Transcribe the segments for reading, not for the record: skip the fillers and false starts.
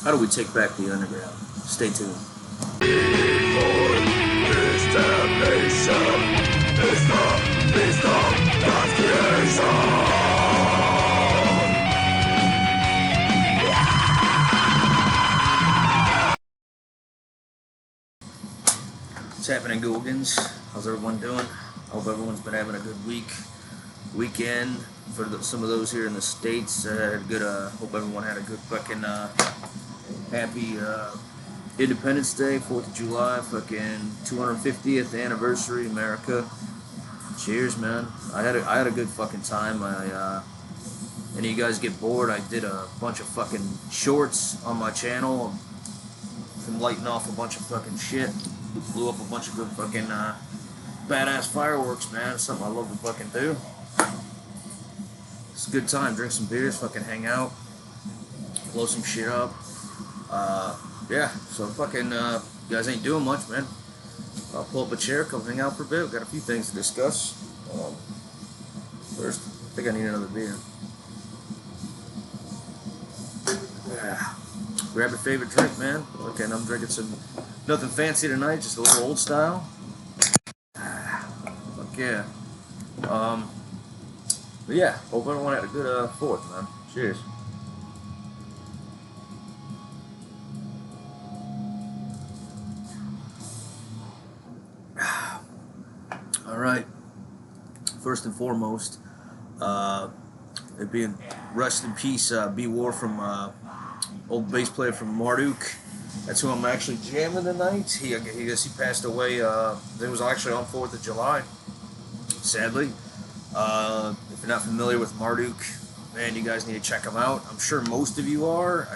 How do we take back the underground? Stay tuned. What's happening, Googans? How's everyone doing? I hope everyone's been having a good weekend. For some of those here in the States, had good. Hope everyone had a good fucking happy Independence Day, 4th of July, fucking 250th anniversary, America. Cheers, man. I had a good fucking time. Any of you guys get bored, I did a bunch of fucking shorts on my channel from lighting off a bunch of fucking shit. Blew up a bunch of good fucking badass fireworks, man. It's something I love to fucking do. It's a good time. Drink some beers, fucking hang out, blow some shit up. Yeah, so fucking you guys ain't doing much, man. I'll pull up a chair, come hang out for a bit. We've got a few things to discuss. First, I think I need another beer. Yeah. Grab your favorite drink, man. Okay, and I'm drinking some, nothing fancy tonight, just a little old style. Fuck yeah. But yeah, hope everyone had a good 4th, man. Cheers. Alright. First and foremost, it being rest in peace, B.War from old bass player from Marduk. That's who I'm actually jamming tonight. He passed away. It was actually on 4th of July. Sadly. If you're not familiar with Marduk, man, you guys need to check him out. I'm sure most of you are.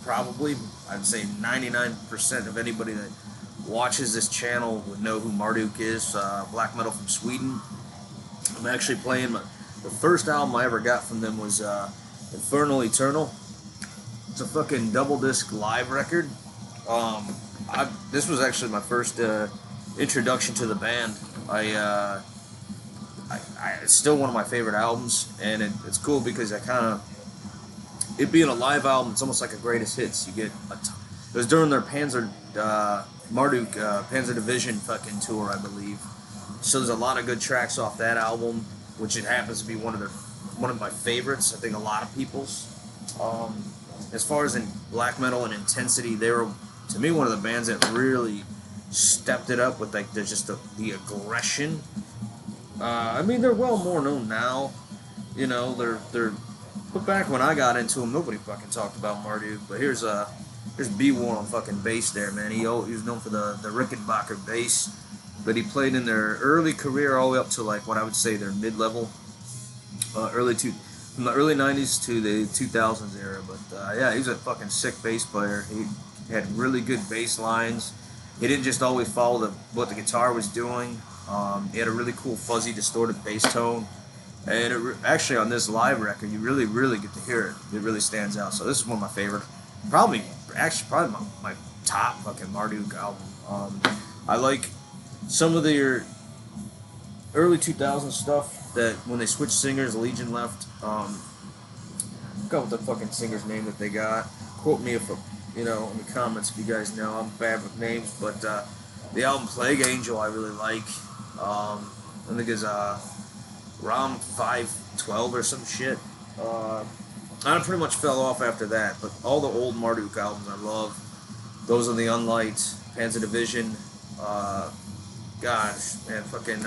I'd say 99% of anybody that watches this channel would know who Marduk is. Black metal from Sweden. I'm actually playing the first album I ever got from them was Infernal Eternal. It's a fucking double disc live record. This was actually my first introduction to the band. It's still one of my favorite albums, and it's cool because it being a live album, it's almost like a greatest hits. You get it was during their Marduk Panzer Division fucking tour, I believe. So there's a lot of good tracks off that album, which it happens to be one of my favorites. I think a lot of people's. As far as in black metal and intensity, they were, to me, one of the bands that really stepped it up with like the aggression. I mean, they're well more known now. You know, but back when I got into them, nobody fucking talked about Marduk. But here's B.War on fucking bass there, man. He was known for the Rickenbacker bass, but he played in their early career all the way up to like what I would say their mid-level, from the early 90s to the 2000s era. But yeah, he was a fucking sick bass player. He had really good bass lines. He didn't just always follow what the guitar was doing. He had a really cool fuzzy distorted bass tone, and actually on this live record you really get to hear it. It really stands out. So this is one of my favorite, probably my top fucking Marduk album. I like some of their early 2000s stuff that when they switched singers, Legion left. I forgot what the fucking singer's name that they got. Quote me if in the comments if you guys know. I'm bad with names, but the album Plague Angel I really like. I think it's ROM 512 or some shit. I pretty much fell off after that, but all the old Marduk albums I love. Those are the Unlight, Panzer Division. Gosh, man, fucking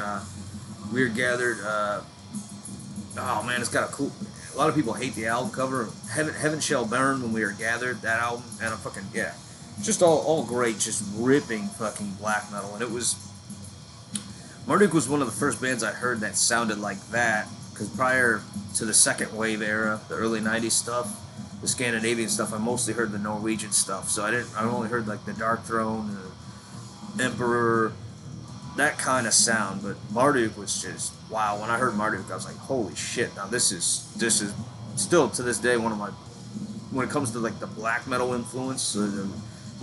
Weird Gathered. Oh man, it's got a lot of people hate the album cover. Heaven Shall Burn When We Are Gathered. That album, and I'm fucking yeah, just all great, just ripping fucking black metal. And Marduk was one of the first bands I heard that sounded like that, because prior to the second wave era, the early 90s stuff, the Scandinavian stuff, I mostly heard the Norwegian stuff. So I only heard like the Dark Throne, the Emperor, that kind of sound. But Marduk was just wow. When I heard Marduk, I was like, holy shit! Now this is still to this day one of my, when it comes to like the black metal influence, the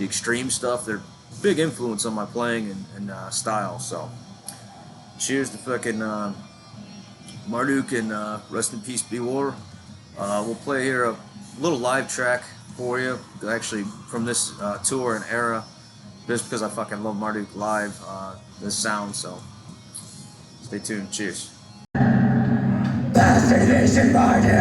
extreme stuff, they're big influence on my playing and style. So cheers to fucking Marduk, and rest in peace B.War. We'll play here a little live track for you, actually from this tour and era, just because I fucking love Marduk live, this sound. So stay tuned. Cheers. Destination Marduk.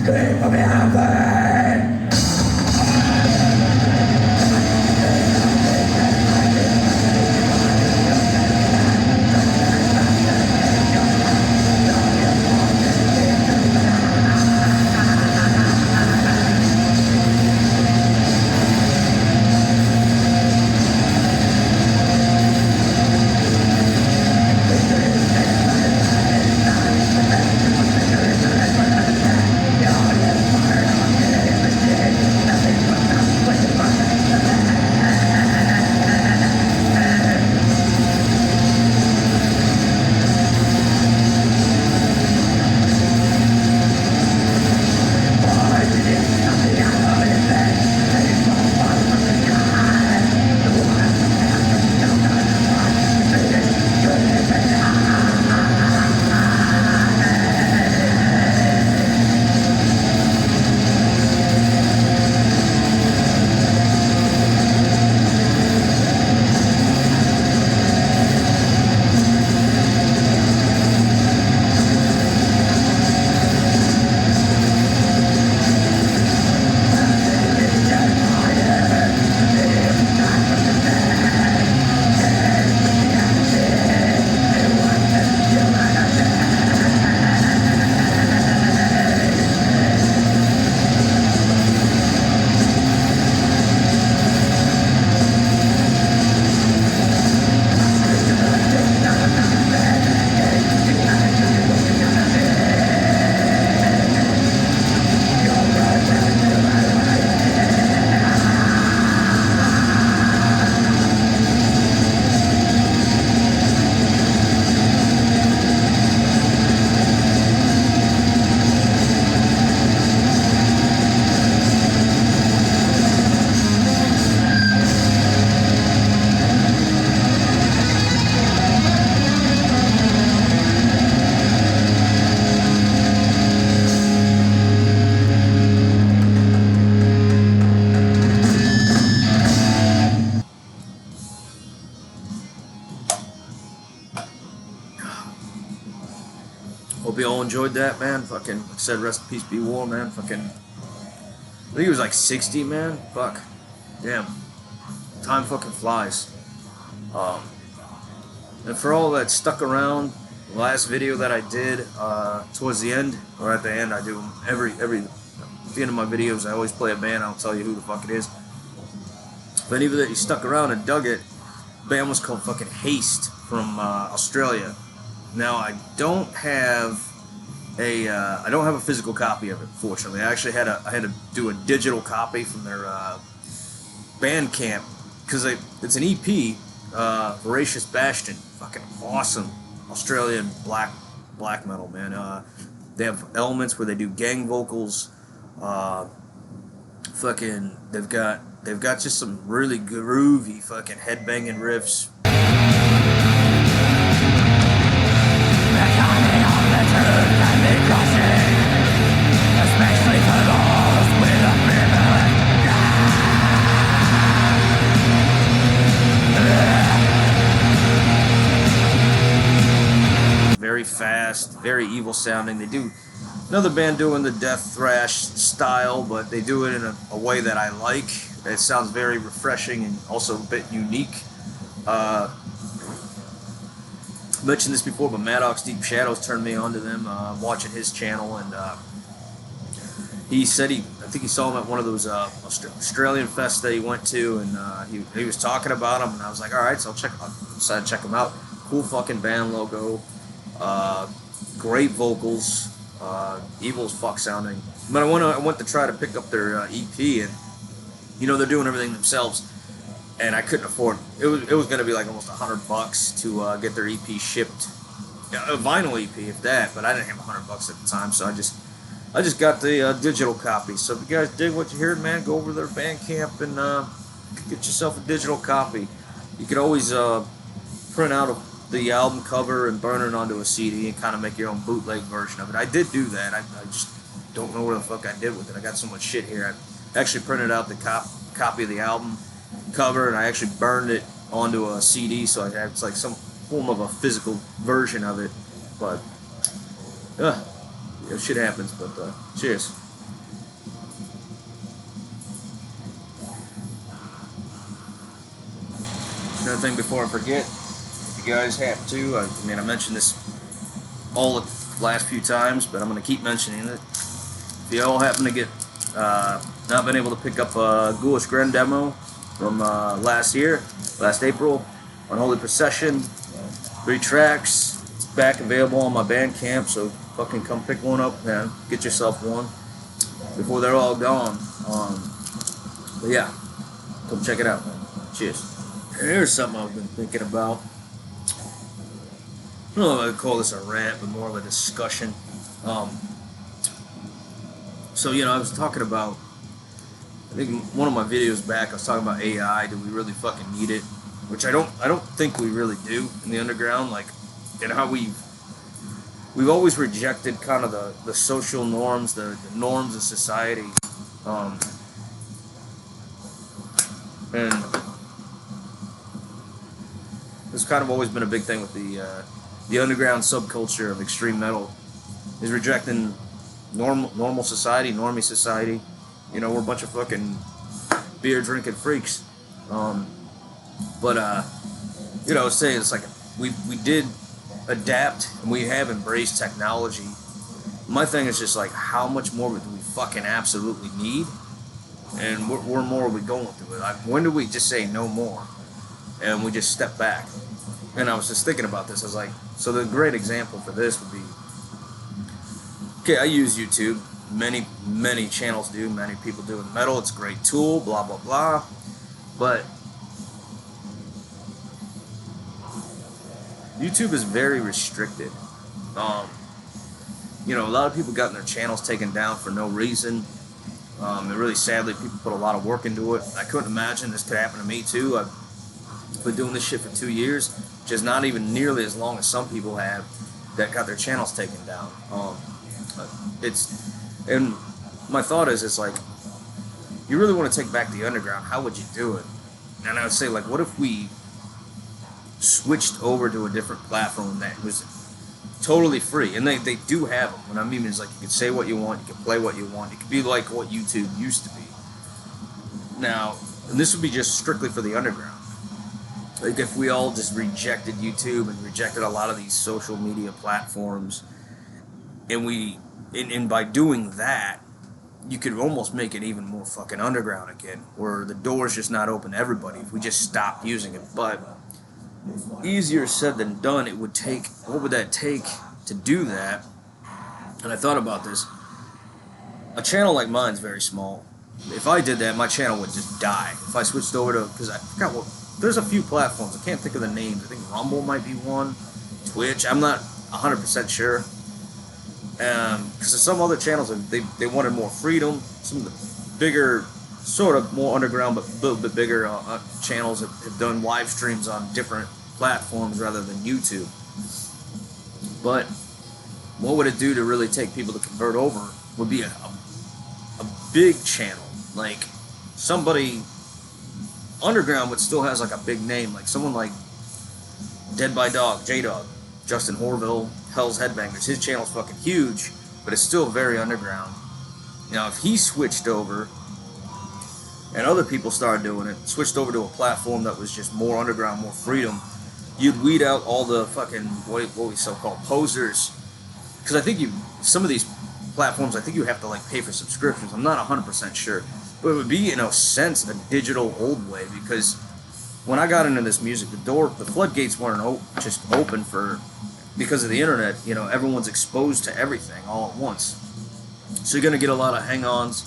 Scream for me, happen. Hope you all enjoyed that, man. Fucking, like I said, rest in peace, B.War, man. Fucking, I think he was like 60, man. Fuck. Damn. Time fucking flies. And for all that stuck around, the last video that I did, towards the end, or at the end, I do at the end of my videos, I always play a band. I don't tell you who the fuck it is. But even that you stuck around and dug it, the band was called fucking Haste from Australia. Now I don't have a physical copy of it, fortunately. I actually had to do a digital copy from their Bandcamp, because it's an EP, Voracious Bastion, fucking awesome Australian black metal, man. They have elements where they do gang vocals, fucking they've got just some really groovy fucking headbanging riffs. Very fast, very evil sounding. They do another band doing the death thrash style, but they do it in a way that I like. It sounds very refreshing and also a bit unique. Mentioned this before, but Marduk's Deep Shadows turned me on to them, watching his channel, and he said I think he saw him at one of those Australian fests that he went to, and he was talking about him, and I was like, all right, so I decided to check him out. Cool fucking band logo, great vocals, evil as fuck sounding. But I went to try to pick up their EP, and they're doing everything themselves. And I couldn't afford it. It was going to be like almost $100 to get their EP shipped, a vinyl EP if that. But I didn't have $100 at the time, so I just got the digital copy. So if you guys dig what you heard, man, go over to their Bandcamp and get yourself a digital copy. you could always print out the album cover and burn it onto a CD and kind of make your own bootleg version of it. I did do that. I just don't know where the fuck I did with it. I got so much shit here. I actually printed out the copy of the album cover, and I actually burned it onto a CD, so it's like some form of a physical version of it. But shit happens. But cheers. Another thing before I forget, if you guys have to, I mean, I mentioned this all the last few times, but I'm going to keep mentioning it. If you all happen to get not been able to pick up a Ghoulish Gren demo from last April, Unholy Procession, 3 tracks, it's back available on my Bandcamp, so fucking come pick one up, man. Get yourself one before they're all gone. But yeah, come check it out, man. Cheers. And here's something I've been thinking about. I don't know if I'd call this a rant, but more of a discussion. So, I was talking about, I think one of my videos back, I was talking about AI. Do we really fucking need it? Which I don't think we really do in the underground. Like, and how we've always rejected kind of the social norms, the norms of society. And it's kind of always been a big thing with the underground subculture of extreme metal, is rejecting normal society, normie society. We're a bunch of fucking beer drinking freaks. But say it's like we did adapt and we have embraced technology. My thing is just like, how much more do we fucking absolutely need, and where more are we going through it? Like, when do we just say no more and we just step back? And I was just thinking about this. I was like, so the great example for this would be, okay, I use YouTube. Many channels do. Many people do in metal. It's a great tool, blah, blah, blah. But YouTube is very restricted. A lot of people gotten their channels taken down for no reason. And really sadly, people put a lot of work into it. I couldn't imagine this could happen to me too. I've been doing this shit for 2 years, which is not even nearly as long as some people have that got their channels taken down. And my thought is, it's like, you really want to take back the underground, how would you do it? And I would say, like, what if we switched over to a different platform that was totally free? And they do have them. What I mean is, like, you can say what you want, you can play what you want, it could be like what YouTube used to be. Now, and this would be just strictly for the underground. Like, if we all just rejected YouTube and rejected a lot of these social media platforms, and by doing that, you could almost make it even more fucking underground again, where the door's just not open to everybody if we just stopped using it. But easier said than done. It would take, what would that take to do that? And I thought about this. A channel like mine's very small. If I did that, my channel would just die. If I switched over to, because I forgot what, there's a few platforms, I can't think of the names. I think Rumble might be one, Twitch, I'm not 100% sure. Because some other channels, they wanted more freedom. Some of the bigger, sort of more underground, but a little bit bigger channels have done live streams on different platforms rather than YouTube. But what would it do to really take people to convert over would be a big channel. Like, somebody underground but still has like a big name, like someone like Dead by Dog, J-Dog, Justin Horville, Hell's Headbangers. His channel's fucking huge, but it's still very underground. Now, if he switched over and other people started doing it, switched over to a platform that was just more underground, more freedom, you'd weed out all the fucking, what we so-called posers. Because I think some of these platforms, I think you have to like pay for subscriptions. I'm not 100% sure. But it would be, in a sense, a digital old way, because when I got into this music, the floodgates weren't just open because of the internet. Everyone's exposed to everything all at once. So you're going to get a lot of hang-ons,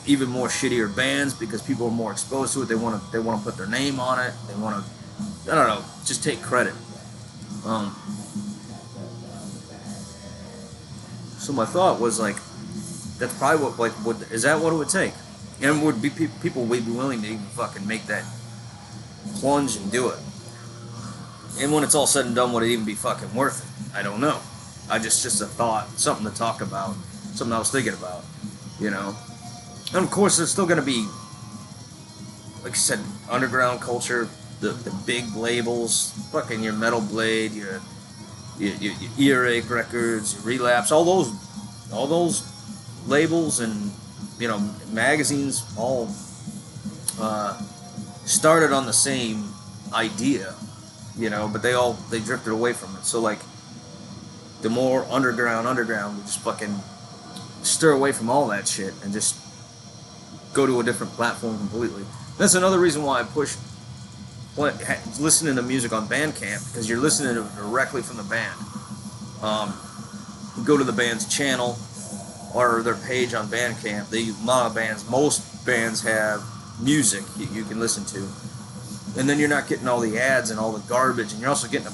even more shittier bands, because people are more exposed to it. They want to put their name on it. They want to, I don't know, just take credit. So my thought was like, that's probably is that what it would take? And would be people would be willing to even fucking make that plunge and do it. And when it's all said and done, would it even be fucking worth it? I don't know. Just a thought, something to talk about, something I was thinking about, you know. And of course, there's still going to be, like I said, underground culture, the big labels, fucking your Metal Blade, your Earache Records, your Relapse, all those labels and, you know, magazines all started on the same idea, you know, but they drifted away from it. So like, the more underground, we just fucking stir away from all that shit and just go to a different platform completely. That's another reason why I push listening to music on Bandcamp, because you're listening to it directly from the band. Go to the band's channel or their page on Bandcamp. Most bands have music you can listen to, and then you're not getting all the ads and all the garbage, and you're also getting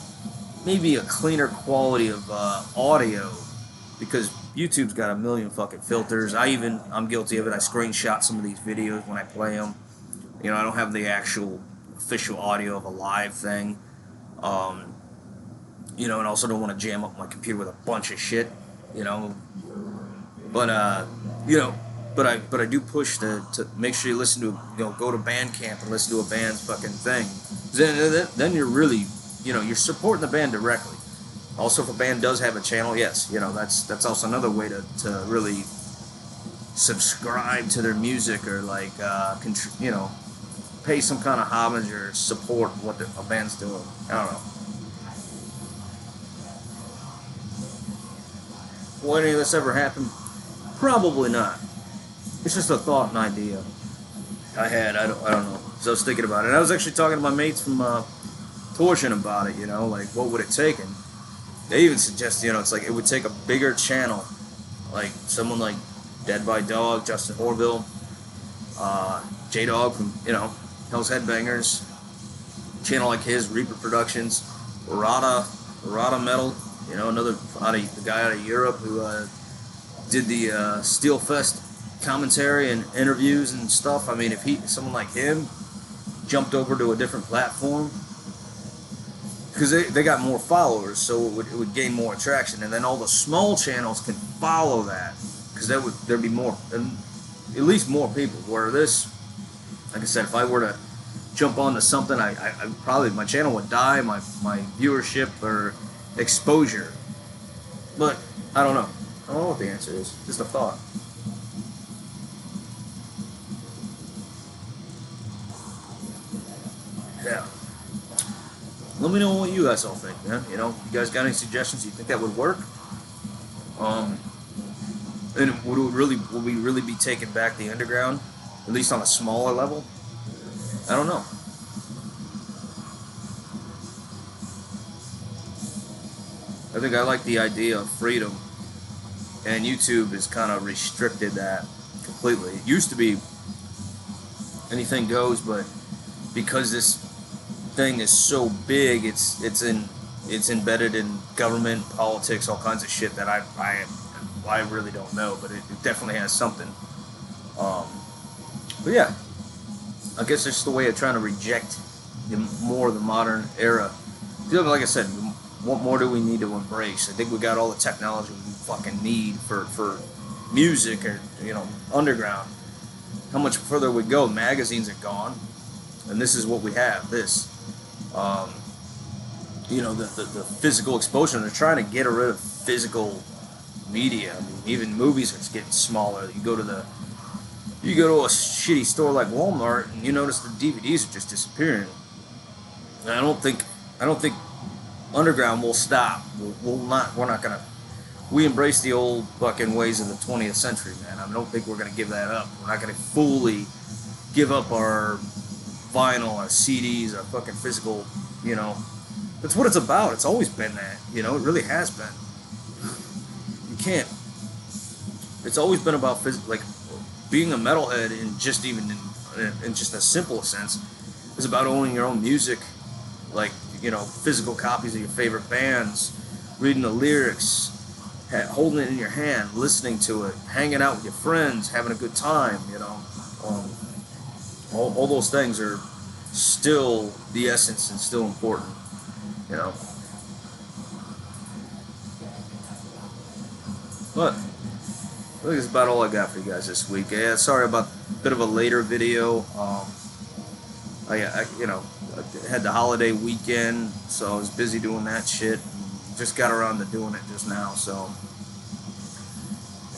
maybe a cleaner quality of audio, because YouTube's got a million fucking filters. I'm guilty of it. I screenshot some of these videos when I play them. You know, I don't have the actual official audio of a live thing. You know, and also don't want to jam up my computer with a bunch of shit, you know. But you know, but I do push to make sure you listen to, you know, go to Bandcamp and listen to a band's fucking thing. Then you're really, you know, you're supporting the band directly. Also, if a band does have a channel, yes, you know, that's also another way to really subscribe to their music, or like, you know, pay some kind of homage or support what a band's doing. I don't know. Will any of this ever happen? Probably not. It's just a thought and idea I had. I don't know. So I was thinking about it. And I was actually talking to my mates from Torsion about it, you know, like, what would it take? And they even suggest, you know, it's like it would take a bigger channel, like someone like Dead by Dog, Justin Horville, J-Dog from, you know, Hell's Headbangers, channel like his, Reaper Productions, Rada Metal, you know, the guy out of Europe who did the Steelfest commentary and interviews and stuff. I mean, if someone like him jumped over to a different platform, because they got more followers, so it would gain more attraction, and then all the small channels can follow that, because there'd be more, at least more people. Where this, like I said, if I were to jump onto something, I probably, my channel would die, my viewership or exposure. But I don't know. I don't know what the answer is. Just a thought. Yeah. Let me know what you guys all think, man. You know, you guys got any suggestions? You think that would work? And would we really be taking back the underground, at least on a smaller level? I don't know. I think I like the idea of freedom, and YouTube has kind of restricted that completely. It used to be anything goes, but because this thing is so big, it's embedded in government, politics, all kinds of shit that I really don't know, but it definitely has something. But yeah, I guess it's just the way of trying to reject more of the modern era. Like I said, what more do we need to embrace? I think we got all the technology we fucking need for music, or, you know, underground. How much further we go? Magazines are gone, and this is what we have. This, you know, the physical exposure. They're trying to get rid of physical media. I mean, even movies are getting smaller. You go to a shitty store like Walmart, and you notice the DVDs are just disappearing. And I don't think underground will stop. We're not gonna. We embrace the old fucking ways of the 20th century, man. I don't think we're gonna give that up. We're not gonna fully give up our vinyl, our CDs, our fucking physical. You know, that's what it's about. It's always been that. You know, it really has been. You can't. It's always been about like being a metalhead, in just a simple sense, is about owning your own music, like, you know, physical copies of your favorite bands, reading the lyrics, holding it in your hand, listening to it, hanging out with your friends, having a good time, you know. All those things are still the essence and still important, you know. But I think that's about all I got for you guys this week. Yeah, sorry about a bit of a later video. I had the holiday weekend, so I was busy doing that shit. Just got around to doing it just now. So,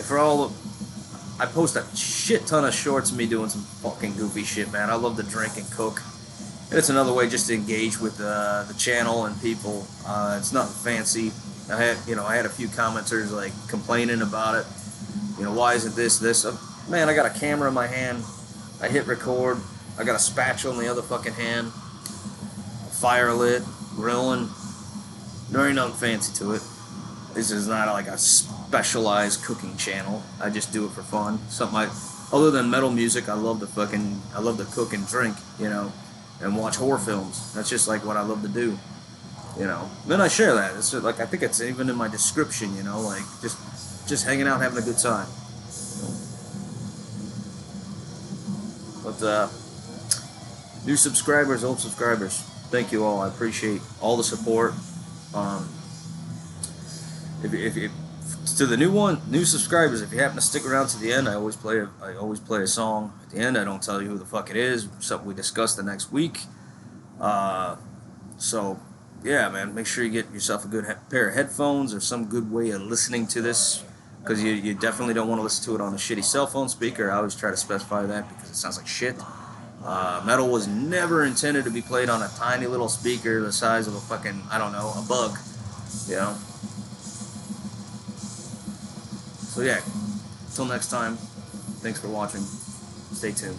for all I post a shit ton of shorts of me doing some fucking goofy shit, man. I love to drink and cook. And it's another way just to engage with the channel and people. It's nothing fancy. I had a few commenters like complaining about it. Why isn't this? Man, I got a camera in my hand. I hit record. I got a spatula in the other fucking hand. Fire lit, grilling. There ain't nothing fancy to it. This is not like a specialized cooking channel. I just do it for fun. Other than metal music, I love to cook and drink, and watch horror films. That's just like what I love to do, Then I share that. It's like, I think it's even in my description, like just hanging out, having a good time. But new subscribers, old subscribers, thank you all. I appreciate all the support. If to the new subscribers, if you happen to stick around to the end, I always play a song at the end. I don't tell you who the fuck it is. Something we discuss the next week. So yeah, man, make sure you get yourself a good pair of headphones or some good way of listening to this, because you definitely don't want to listen to it on a shitty cell phone speaker. I always try to specify that because it sounds like shit. Metal was never intended to be played on a tiny little speaker the size of a fucking, I don't know, a bug, So yeah, until next time, thanks for watching. Stay tuned.